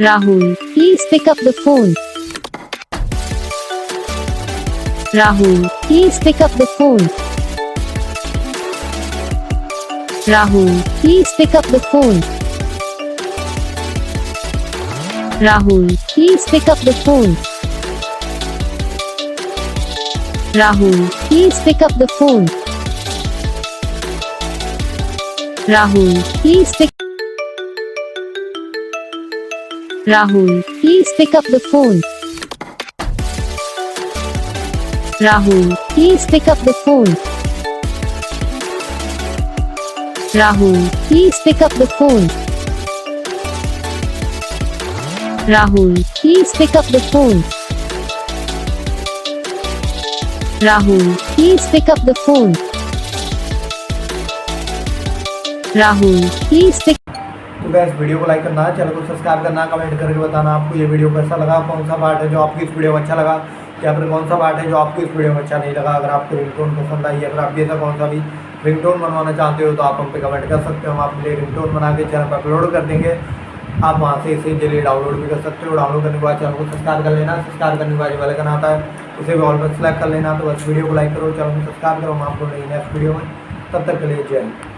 Rahul, please pick up the phone. Rahul, please pick up the phone. Rahul, please pick up the phone. Rahul, please pick up the phone. Rahul, please pick up the phone. Rahul, please pick. Rahul, please pick up the phone. Rahul, please pick up the phone. Rahul, please pick up the phone. Rahul, please pick up the phone. Rahul, please pick up the phone. Rahul, please pick. तो gas video को like करना, channel को subscribe करना, comment करके बताना आपको ये video कैसा लगा, कौन सा पार्ट है जो आपको इस वीडियो में अच्छा लगा, या फिर कौन सा पार्ट है जो आपको इस वीडियो में अच्छा नहीं लगा। अगर आपको रिंगटोन पसंद आई, अगर आप भी ऐसा कौन सा भी रिंगटोन बनवाना चाहते हो तो आप हम पे कमेंट कर सकते हो। हम आपके लिए रिंगटोन बना के चैनल पर अपलोड कर देंगे। आप वहाँ से इसे जल्दी डाउनलोड भी कर सकते हो। डाउनलोड करने के बाद चैनल को सब्सक्राइब कर लेना। सब्सक्राइब करने के बाद जो बेल आइकन आता है उसे भी ऑल पर सेलेक्ट कर लेना। तो बस वीडियो को लाइक करो, चैनल को सब्सक्राइब करो। हम आपको नेक्स्ट वीडियो में, तब तक के लिए जय हिंद।